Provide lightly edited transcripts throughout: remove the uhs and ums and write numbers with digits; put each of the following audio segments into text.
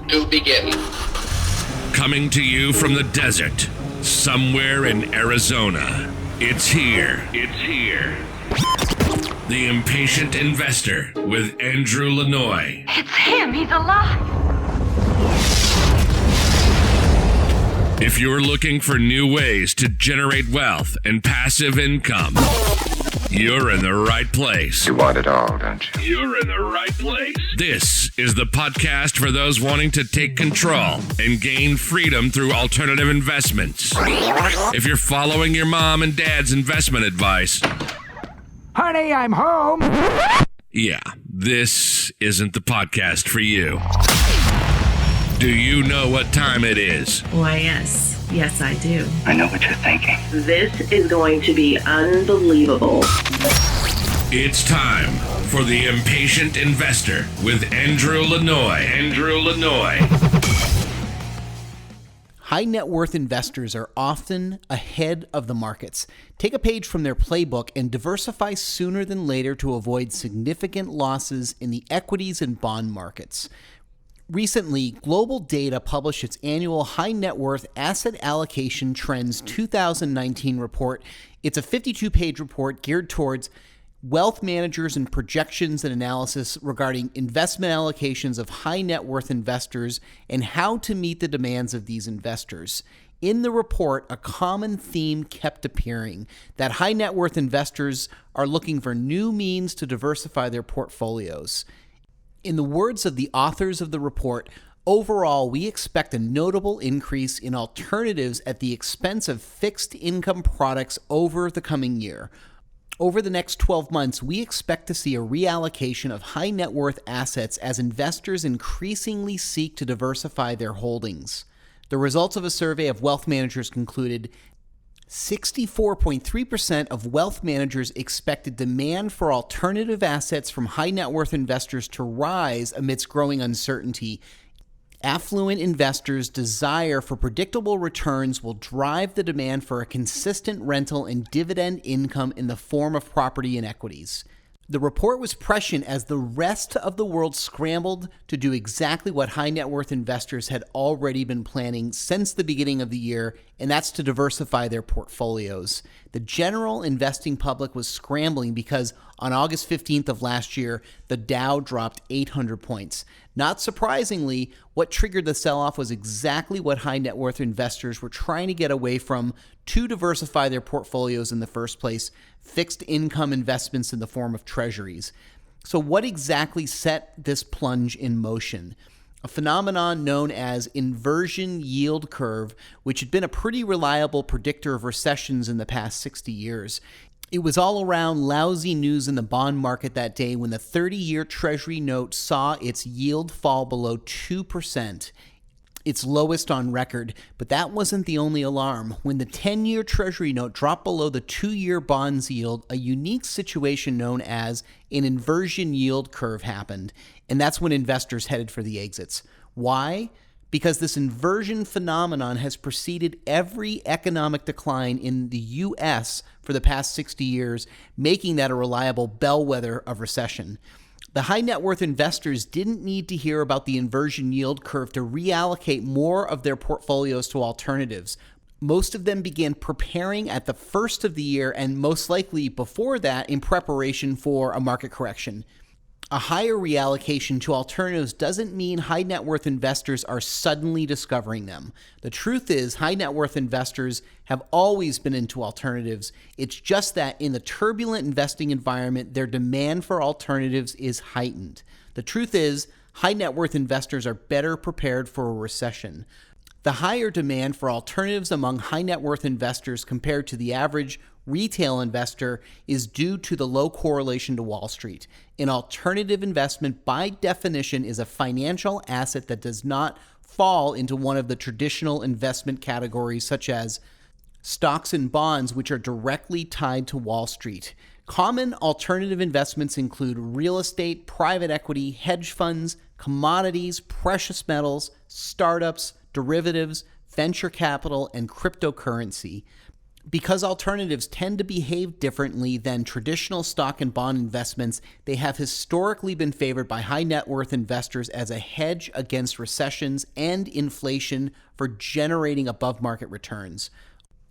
to begin. Coming to you from the desert, somewhere in Arizona. It's here. The Impatient Investor with Andrew Lanoy. It's him. He's alive. If you're looking for new ways to generate wealth and passive income, you're in the right place. You want it all, don't you? You're in the right place. This is the podcast for those wanting to take control and gain freedom through alternative investments. If you're following your mom and dad's investment advice, honey, I'm home. Yeah, this isn't the podcast for you. Do you know what time it is? Why, yes. Yes, I do. I know what you're thinking. This is going to be unbelievable. It's time for the Impatient Investor with Andrew Lanoy. High net worth investors are often ahead of the markets. Take a page from their playbook and diversify sooner than later to avoid significant losses in the equities and bond markets. Recently, Global Data published its annual High Net Worth Asset Allocation Trends 2019 report. It's a 52-page report geared towards wealth managers and projections and analysis regarding investment allocations of high net worth investors and how to meet the demands of these investors. In the report, a common theme kept appearing, that high net worth investors are looking for new means to diversify their portfolios. In the words of the authors of the report, overall, we expect a notable increase in alternatives at the expense of fixed income products over the coming year. Over the next 12 months, we expect to see a reallocation of high net worth assets as investors increasingly seek to diversify their holdings. The results of a survey of wealth managers concluded 64.3% of wealth managers expected demand for alternative assets from high net worth investors to rise amidst growing uncertainty. Affluent investors' desire for predictable returns will drive the demand for a consistent rental and dividend income in the form of property and equities. The report was prescient as the rest of the world scrambled to do exactly what high net worth investors had already been planning since the beginning of the year, and that's to diversify their portfolios. The general investing public was scrambling because on August 15th of last year, the Dow dropped 800 points. Not surprisingly, what triggered the sell-off was exactly what high net worth investors were trying to get away from to diversify their portfolios in the first place: fixed income investments in the form of treasuries. So what exactly set this plunge in motion? A phenomenon known as inversion yield curve, which had been a pretty reliable predictor of recessions in the past 60 years. It was all around lousy news in the bond market that day when the 30-year Treasury note saw its yield fall below 2%, its lowest on record. But that wasn't the only alarm. When the 10-year Treasury note dropped below the 2-year bonds yield, a unique situation known as an inversion yield curve happened, and that's when investors headed for the exits. Why? Because this inversion phenomenon has preceded every economic decline in the U.S. for the past 60 years, making that a reliable bellwether of recession. The high net worth investors didn't need to hear about the inversion yield curve to reallocate more of their portfolios to alternatives. Most of them began preparing at the first of the year and most likely before that in preparation for a market correction. A higher reallocation to alternatives doesn't mean high net worth investors are suddenly discovering them. The truth is, high net worth investors have always been into alternatives. It's just that in the turbulent investing environment, their demand for alternatives is heightened. The truth is, high net worth investors are better prepared for a recession. The higher demand for alternatives among high net worth investors compared to the average retail investor is due to the low correlation to Wall Street. An alternative investment, by definition, is a financial asset that does not fall into one of the traditional investment categories, such as stocks and bonds, which are directly tied to Wall Street. Common alternative investments include real estate, private equity, hedge funds, commodities, precious metals, startups, derivatives, venture capital, and cryptocurrency. Because alternatives tend to behave differently than traditional stock and bond investments, they have historically been favored by high net worth investors as a hedge against recessions and inflation for generating above market returns.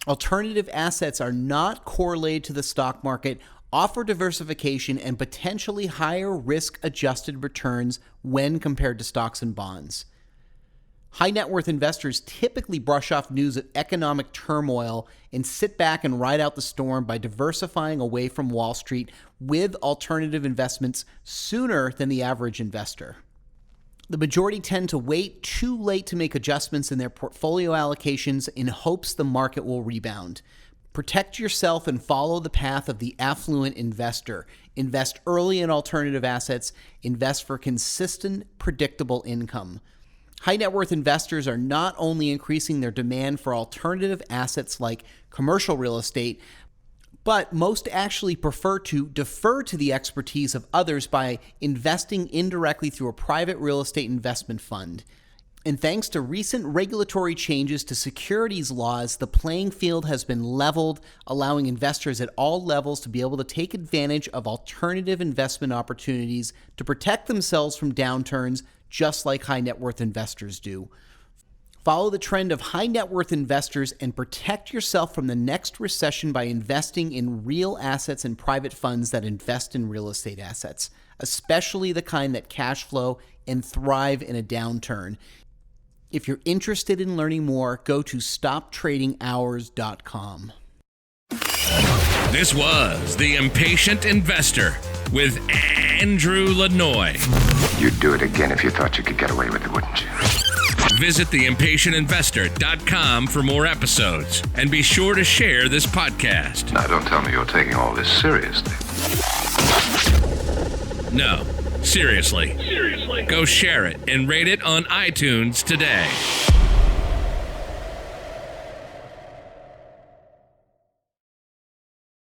Alternative assets are not correlated to the stock market, offer diversification, and potentially higher risk-adjusted returns when compared to stocks and bonds. High net worth investors typically brush off news of economic turmoil and sit back and ride out the storm by diversifying away from Wall Street with alternative investments sooner than the average investor. The majority tend to wait too late to make adjustments in their portfolio allocations in hopes the market will rebound. Protect yourself and follow the path of the affluent investor. Invest early in alternative assets. Invest for consistent, predictable income. High net worth investors are not only increasing their demand for alternative assets like commercial real estate, but most actually prefer to defer to the expertise of others by investing indirectly through a private real estate investment fund. And thanks to recent regulatory changes to securities laws, the playing field has been leveled, allowing investors at all levels to be able to take advantage of alternative investment opportunities to protect themselves from downturns, just like high net worth investors do. Follow the trend of high net worth investors and protect yourself from the next recession by investing in real assets and private funds that invest in real estate assets, especially the kind that cash flow and thrive in a downturn. If you're interested in learning more, go to stoptradinghours.com. This was The Impatient Investor with Andrew Lanoy. You'd do it again if you thought you could get away with it, wouldn't you? Visit theimpatientinvestor.com for more episodes, and be sure to share this podcast. Now, don't tell me you're taking all this seriously. No, seriously. Go share it and rate it on iTunes today.